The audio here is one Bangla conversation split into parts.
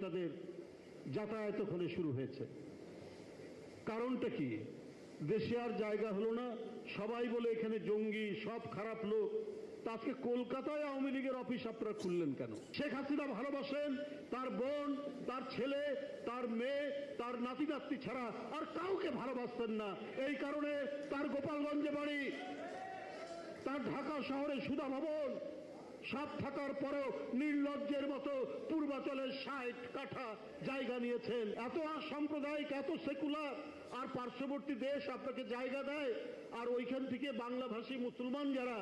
তাদের যাতায়াত ওখানে শুরু হয়েছে। কারণটা কি? দেশে আর জায়গা হলো না, সবাই বলে এখানে জঙ্গি, সব খারাপ লোক। তা আজকে কলকাতায় আওয়ামী লীগের অফিস আপনারা খুললেন কেন? শেখ হাসিনা ভালোবাসেন তার বোন, তার ছেলে, তার মেয়ে, তার নাতি নাতনি ছাড়া আর কাউকে ভালোবাসতেন না। এই কারণে তার গোপালগঞ্জে বাড়ি, তার ঢাকা শহরে সুধা ভবন সব থাকার পরও নির্লজ্জের মতো পূর্বাচলের 60 কাঠা জায়গা নিয়েছেন। এত সাম্প্রদায়িক, এত সেকুলার, আর পার্শ্ববর্তী দেশ আপনাকে জায়গা দেয়, আর ওইখান থেকে বাংলাভাষী মুসলমান যারা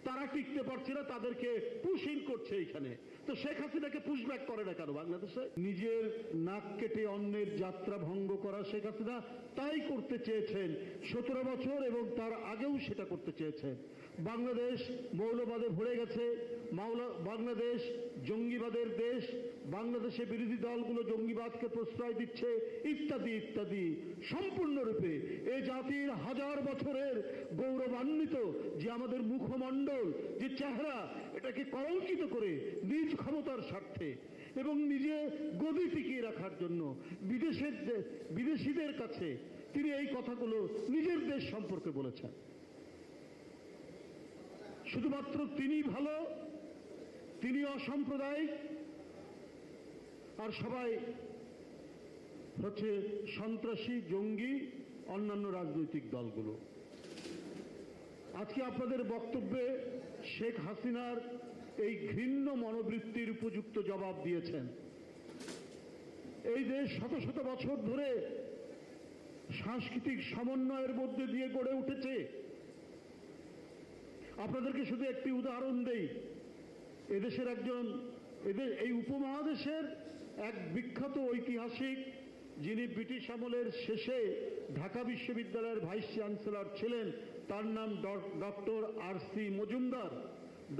তারা টিকতে পারছে না, তাদেরকে পুশিং করছে এইখানে। তো শেখ হাসিনাকে পুশব্যাক করে না কেন বাংলাদেশে? নিজের নাক কেটে অন্যের যাত্রা ভঙ্গ করা শেখ হাসিনা তাই করতে চেয়েছেন 17 বছর, এবং তার আগেও সেটা করতে চেয়েছেন। বাংলাদেশ মৌলবাদে ভরে গেছে, বাংলাদেশ জঙ্গিবাদের দেশ, বাংলাদেশে বিরোধী দলগুলো জঙ্গিবাদকে প্রশ্রয় দিচ্ছে, ইত্যাদি ইত্যাদি। সম্পূর্ণরূপে এ জাতির হাজার বছরের গৌরবান্বিত যে আমাদের মুখমণ্ডল, যে চেহারা, এটাকে কলঙ্কিত করে নিজ ক্ষমতার স্বার্থে এবং নিজে গদি টিকিয়ে রাখার জন্য বিদেশিদের কাছে তিনি এই কথাগুলো নিজের দেশ সম্পর্কে বলেছেন। শুধুমাত্র তিনি ভালো, তিনি অসাম্প্রদায়িক, আর সবাই হচ্ছে সন্ত্রাসী, জঙ্গি, অন্যান্য রাজনৈতিক দলগুলো। আজকে আপনাদের বক্তব্যে শেখ হাসিনার এই ঘৃণ্য মনোবৃত্তির উপযুক্ত জবাব দিয়েছেন। এই দেশ শত শত বছর ধরে সাংস্কৃতিক সমন্বয়ের মধ্যে দিয়ে গড়ে উঠেছে। আপনাদেরকে শুধু একটি উদাহরণ দেই। এদেশের এই উপমহাদেশের এক বিখ্যাত ঐতিহাসিক, যিনি ব্রিটিশ আমলের শেষে ঢাকা বিশ্ববিদ্যালয়ের ভাইস চ্যান্সেলর ছিলেন, তার নাম doctor R C. Majumdar,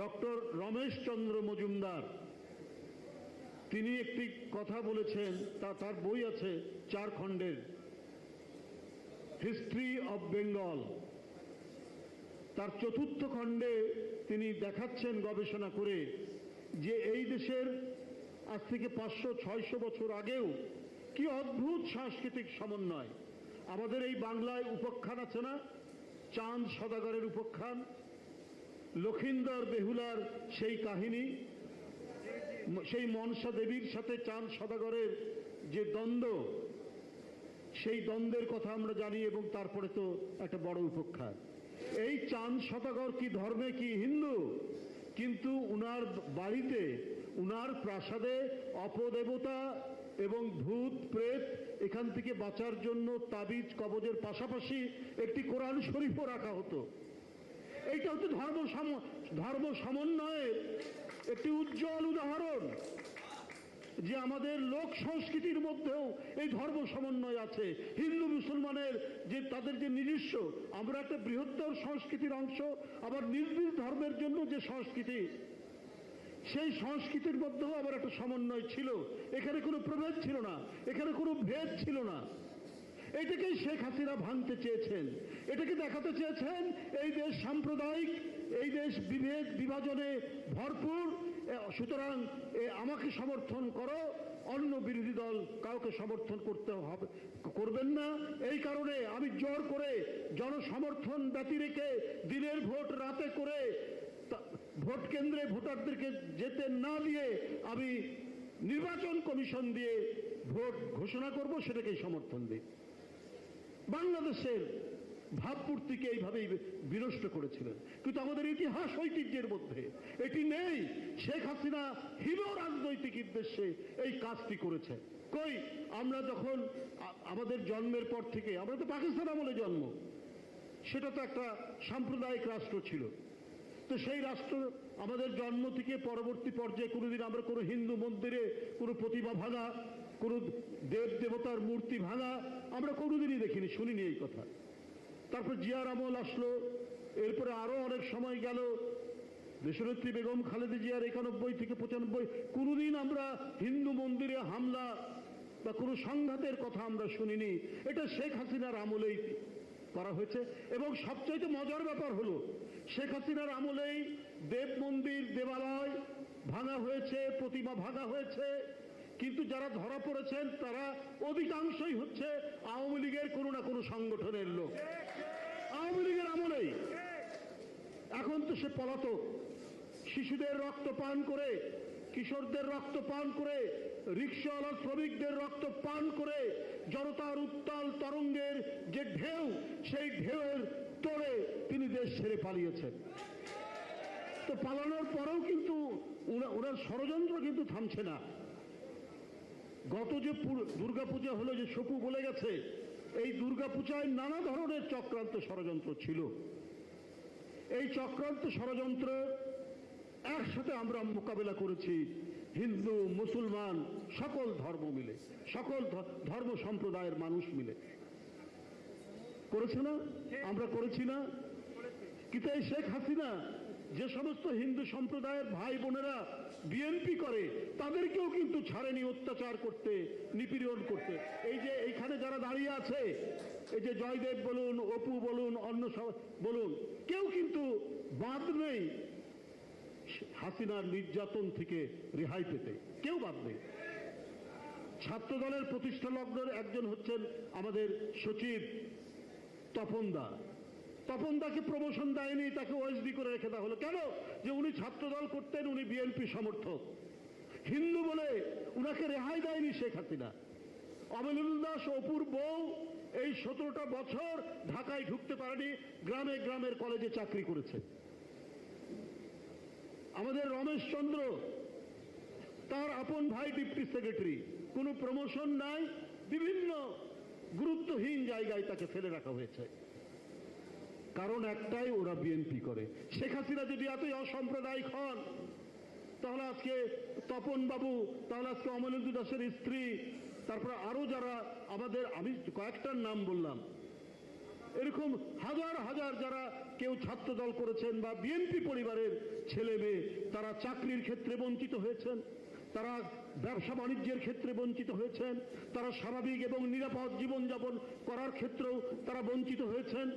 doctor Rameshchandra Majumdar. তিনি একটি কথা বলেছেন, তার বই আছে 4 খণ্ডের, হিস্ট্রি অব বেঙ্গল। তার 4র্থ খণ্ডে তিনি দেখাচ্ছেন গবেষণা করে যে এই দেশের আজ থেকে 500-600 বছর আগেও কি অদ্ভুত সাংস্কৃতিক সমন্বয়। আমাদের এই বাংলায় উপাখ্যান আছে না, চাঁদ সদাগরের উপাখ্যান, লক্ষিন্দর বেহুলার সেই কাহিনী, সেই মনসা দেবীর সাথে চাঁদ সদাগরের যে দ্বন্দ্ব, সেই দ্বন্দ্বের কথা আমরা জানি, এবং তারপরে তো একটা বড় উপাখ্যান। এই চাঁদ সদাগর কি ধর্মে কি হিন্দু, কিন্তু উনার বাড়িতে, উনার প্রাসাদে অপদেবতা এবং ভূত প্রেত এখান থেকে বাঁচার জন্য তাবিজ কবজের পাশাপাশি একটি কোরআন শরীফও রাখা হতো। এইটা হচ্ছে ধর্ম সমন্বয়ের একটি উজ্জ্বল উদাহরণ, যে আমাদের লোক সংস্কৃতির মধ্যেও এই ধর্ম সমন্বয় আছে। হিন্দু মুসলমানের যে তাদের যে নিজস্ব, আমরা একটা বৃহত্তর সংস্কৃতির অংশ, আবার নিজ নিজ ধর্মের জন্য যে সংস্কৃতি, সেই সংস্কৃতির মধ্যেও আবার একটা সমন্বয় ছিল। এখানে কোনো প্রভেদ ছিল না, এখানে কোনো ভেদ ছিল না। এটাকেই শেখ হাসিনা ভাঙতে চেয়েছেন। এটাকে দেখাতে চেয়েছেন এই দেশ সাম্প্রদায়িক, এই দেশ বিভেদ বিভাজনে ভরপুর, সুতরাং আমাকে সমর্থন করো, অন্য বিরোধী দল কাউকে সমর্থন করবেন না। এই কারণে আমি জোর করে জনসমর্থন ব্যতি রেখে দিনের ভোট রাতে করে ভোট কেন্দ্রে ভোটারদেরকে যেতে না দিয়ে আমি নির্বাচন কমিশন দিয়ে ভোট ঘোষণা করব, সেটাকেই সমর্থন দিই। বাংলাদেশের ভাবমূর্তিকে এইভাবেই বিনষ্ট করেছিলেন, কিন্তু আমাদের ইতিহাস ঐতিহ্যের মধ্যে এটি নেই। শেখ হাসিনা হীন রাজনৈতিক উদ্দেশ্যে এই কাজটি করেছে। কই, আমরা যখন আমাদের জন্মের পর থেকে, আমরা তো পাকিস্তান আমলে জন্ম, সেটা তো একটা সাম্প্রদায়িক রাষ্ট্র ছিল। তো সেই রাষ্ট্র আমাদের জন্ম থেকে পরবর্তী পর্যায়ে কোনোদিন আমরা কোনো হিন্দু মন্দিরে কোনো প্রতিমা ভাঙা, কোনো দেব দেবতার মূর্তি ভাঙা আমরা কোনোদিনই দেখিনি, শুনিনি এই কথা। তারপর জিয়ার আমল আসলো, এরপরে আরো অনেক সময় গেল, দেশনেত্রী বেগম খালেদা জিয়ার 91 থেকে 95, কোনোদিন আমরা হিন্দু মন্দিরে হামলা বা কোনো সংঘাতের কথা আমরা শুনিনি। এটা শেখ হাসিনার আমলেই করা হয়েছে। এবং সবচাইতে মজার ব্যাপার হলো, শেখ হাসিনার আমলেই দেব মন্দির, দেবালয় ভাঙা হয়েছে, প্রতিমা ভাঙা হয়েছে, কিন্তু যারা ধরা পড়েছেন তারা অধিকাংশই হচ্ছে আওয়ামী লীগের কোনো না কোনো সংগঠনের লোক, আওয়ামী লীগের আমলেই। এখন তো সে পলাতক। শিশুদের রক্ত পান করে, কিশোরদের রক্ত পান করে, রিক্সাওয়ালা শ্রমিকদের রক্ত পান করে জনতার উত্তাল তরঙ্গের যে ঢেউ, সেই ঢেউয়ের তোড়ে তিনি দেশ ছেড়ে পালিয়েছেন। তো পালানোর পরেও কিন্তু ওনার ষড়যন্ত্র কিন্তু থামছে না। গত যে দুর্গাপূজা হলো, যে সপু বলে গেছে, এই দুর্গাপূজায় নানা ধরনের চক্রান্ত ষড়যন্ত্র ছিল। এই চক্রান্ত ষড়যন্ত্র একসাথে আমরা মোকাবেলা করেছি, হিন্দু মুসলমান সকল ধর্ম মিলে, সকল ধর্ম সম্প্রদায়ের মানুষ মিলে করেছে না? আমরা করেছি না? কিন্তু এই শেখ হাসিনা যে সমস্ত হিন্দু সম্প্রদায়ের ভাই বোনেরা বিএনপি করে তাদেরকেও কিন্তু ছাড়েনি অত্যাচার করতে, নিপীড়ন করতে। এই যে এইখানে যারা দাঁড়িয়ে আছে, এই যে জয়দেব বলুন, অপু বলুন, অন্য বলুন, কেউ কিন্তু বাদ নেই হাসিনার নির্যাতন থেকে রেহাই পেতে, কেউ বাদ নেই। ছাত্র দলের প্রতিষ্ঠা লগ্নের একজন হচ্ছেন আমাদের সচিব তপনদা। তপনদাকে প্রমোশন দেয়নি, তাকে ওএসডি করে রেখে দেওয়া হলো। কেন? যে উনি ছাত্রদল করতেন, উনি বিএনপি সমর্থক। হিন্দু বলে উনাকে রেহাই দেয়নি শেখ হাসিনা। অমলেন্দু দাস অপুর বউ এই 17টা বছর ঢাকায় ঢুকতে পারেনি, গ্রামে গ্রামের কলেজে চাকরি করেছে। আমাদের রমেশ চন্দ্র, তার আপন ভাই ডিপটি সেক্রেটারি, কোনো প্রমোশন নাই, বিভিন্ন গুরুত্বহীন জায়গায় তাকে ফেলে রাখা হয়েছে। কারণ একটাই, ওরা বিএনপি করে। শেখ হাসিনা যদি এতই অসাম্প্রদায়িক হন, তাহলে আজকে তপন বাবু, তাহলে আজকে অমলেন্দু দাসের স্ত্রী, তারপরে আরো যারা আমাদের, আমি কয়েকটার নাম বললাম, এরকম হাজার হাজার যারা কেউ ছাত্র দল করেছেন বা বিএনপি পরিবারের ছেলে মেয়ে, তারা চাকরির ক্ষেত্রে বঞ্চিত হয়েছেন, তারা ব্যবসা বাণিজ্যের ক্ষেত্রে বঞ্চিত হয়েছেন, তারা স্বাভাবিক এবং নিরাপদ জীবনযাপন করার ক্ষেত্রেও তারা বঞ্চিত হয়েছেন।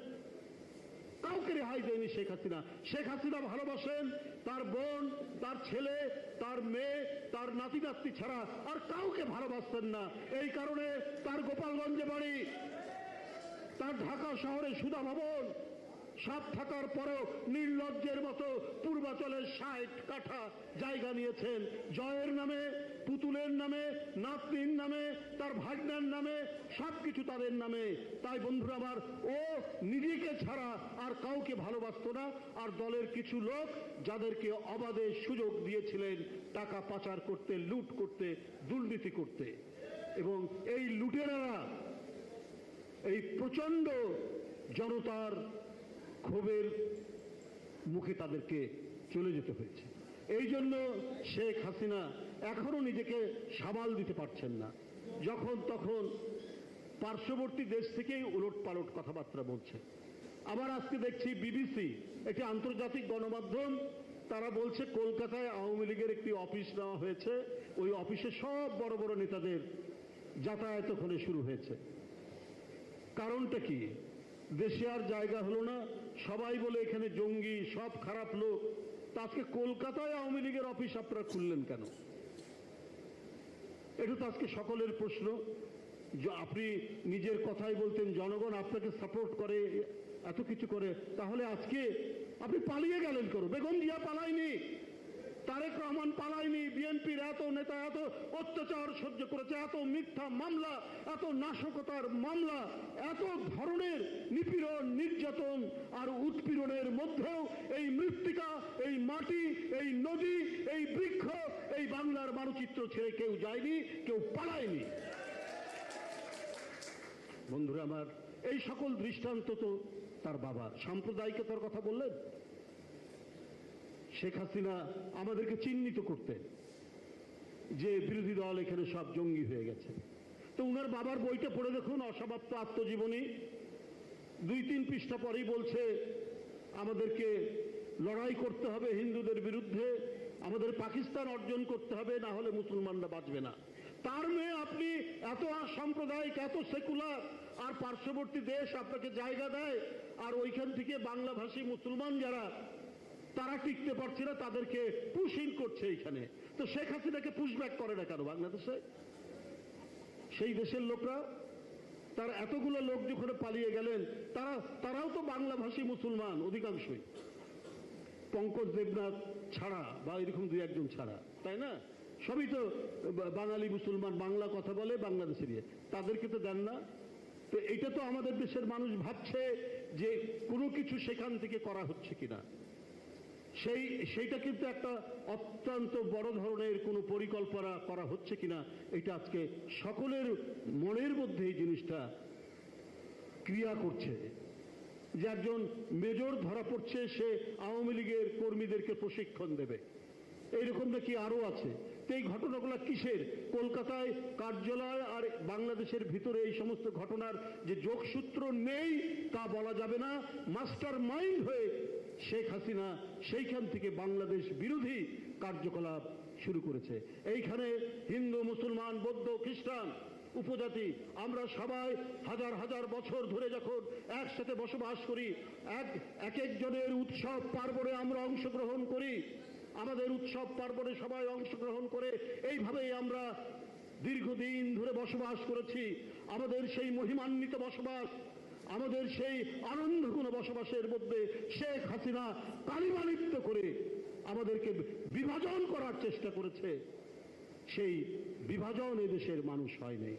কাউকে রেহাই দেয়নি শেখ হাসিনা। শেখ হাসিনা ভালোবাসেন তার বোন, তার ছেলে, তার মেয়ে, তার নাতি নাতনি ছাড়া আর কাউকে ভালোবাসতেন না। এই কারণে তার গোপালগঞ্জে বাড়ি, তার ঢাকা শহরে সুধা ভবন, সব থাকার পরেও নির্লজ্জের মতো পূর্বাচলের 60 কাঠা জায়গা নিয়েছেন জয়ের নামে, পুতুলের নামে, নাতনির নামে, তার ভাগ্নের নামে, সবকিছু তাদের নামে। তাই বন্ধুরা আমার, ও নিজেকে ছাড়া আর কাউকে ভালোবাসতো না। আর দলের কিছু লোক যাদেরকে অবাধে সুযোগ দিয়েছিলেন টাকা পাচার করতে, লুট করতে, দুর্নীতি করতে, এবং এই লুটেরারা এই প্রচন্ড জনতার ক্ষোভের মুখে তাদেরকে চলে যেতে হয়েছে। এই জন্য শেখ হাসিনা এখনো নিজেকে সামাল দিতে পারছেন না। যখন তখন পার্শ্ববর্তী দেশ থেকেই উলট পালট কথাবার্তা বলছে। আবার আজকে দেখছি বিবিসি, একটি আন্তর্জাতিক গণমাধ্যম, তারা বলছে কলকাতায় আওয়ামী লীগের একটি অফিস নেওয়া হয়েছে, ওই অফিসে সব বড় বড় নেতাদের যাতায়াত ওখানে শুরু হয়েছে। কারণটা কি? দেশে আর জায়গা হলো না, সবাই বলে এখানে জঙ্গি, সব খারাপ লোক। তা আজকে কলকাতায় আওয়ামী লীগের অফিস আপনারা খুললেন কেন? এটা তো আজকে সকলের প্রশ্ন। আপনি নিজের কথাই বলতেন জনগণ আপনাকে সাপোর্ট করে, এত কিছু করে, তাহলে আজকে আপনি পালিয়ে গেলেন কেন? বেগম জিয়া পালায়নি, তারেক রহমান পালায়নি, বিএনপির এত নেতা এত অত্যাচার সহ্য করেছে, এত মিথ্যা মামলা, এত নাশকতার মামলা, এত ধরনের নিপীড়ন, নির্যাতন আর উৎপীড়নের মধ্যেও এই মৃত্তিকা, এই মাটি, এই নদী, এই বৃক্ষ, এই বাংলার মানচিত্র ছেড়ে কেউ যায়নি, কেউ পালায়নি। বন্ধুরা আমার, এই সকল দৃষ্টান্ত তো তার বাবা। সাম্প্রদায়িকতার কথা বললেন, শেখ হাসিনা আমাদেরকে চিহ্নিত করতেন যে বিরোধী দল এখানে সব জঙ্গি হয়ে গেছে। তো উনার বাবার বইটা পড়ে দেখুন, অসমাপ্ত আত্মজীবনী, 2-3 পৃষ্ঠা পরেই বলছে আমাদেরকে লড়াই করতে হবে হিন্দুদের বিরুদ্ধে, আমাদের পাকিস্তান অর্জন করতে হবে, না হলে মুসলমানরা বাঁচবে না। তার মেয়ে আপনি এত সাম্প্রদায়িক, এত সেকুলার, আর পার্শ্ববর্তী দেশ আপনাকে জায়গা দেয়, আর ওইখান থেকে বাংলাভাষী মুসলমান যারা, তারা টিকতে পারছে না, তাদেরকে পুশিং করছে এইখানে। তো শেখ হাসিনাকে পুশব্যাক করে না কেন বাংলাদেশে? সেই দেশের লোকরা, তার এতগুলো লোক যখন পালিয়ে গেলেন, তারাও তো বাংলাভাষী মুসলমান অধিকাংশই, পঙ্কজ দেবনাথ ছাড়া বা এরকম দুই একজন ছাড়া, তাই না? সবই তো বাঙালি মুসলমান, বাংলা কথা বলে, বাংলাদেশের ইয়ে। তাদেরকে তো দেন না। তো এটা তো আমাদের দেশের মানুষ ভাবছে যে কোনো কিছু সেখান থেকে করা হচ্ছে কিনা, সেইটা কিন্তু একটা অত্যন্ত বড় ধরনের কোনো পরিকল্পনা করা হচ্ছে কিনা, এটা আজকে সকলের মনের মধ্যে এই জিনিসটা ক্রিয়া করছে। যে একজন মেজর ধরা পড়ছে, সে আওয়ামী লীগের কর্মীদেরকে প্রশিক্ষণ দেবে, এইরকম নাকি আরো আছে। তো এই ঘটনাগুলো কিসের? কলকাতায় কার্যালয় আর বাংলাদেশের ভিতরে এই সমস্ত ঘটনার যে যোগসূত্র নেই তা বলা যাবে না। মাস্টার মাইন্ড হয়ে শেখ হাসিনা সেইখান থেকে বাংলাদেশ বিরোধী কার্যকলাপ শুরু করেছে। এইখানে হিন্দু, মুসলমান, বৌদ্ধ, খ্রিস্টান, উপজাতি, আমরা সবাই হাজার হাজার বছর ধরে যখন একসাথে বসবাস করি, এক একজনের উৎসব পার্বণে আমরা অংশগ্রহণ করি, আমাদের উৎসব পার্বণে সবাই অংশগ্রহণ করে এইভাবেই আমরা দীর্ঘদিন ধরে বসবাস করেছি। আমাদের সেই মহিমান্বিত বসবাস, আমাদের সেই আনন্দঘন বসবাসের মধ্যে শেখ হাসিনা কালিমালিপ্ত করে আমাদেরকে বিভাজন করার চেষ্টা করেছে। সেই বিভাজন এদেশের মানুষ হয়নি।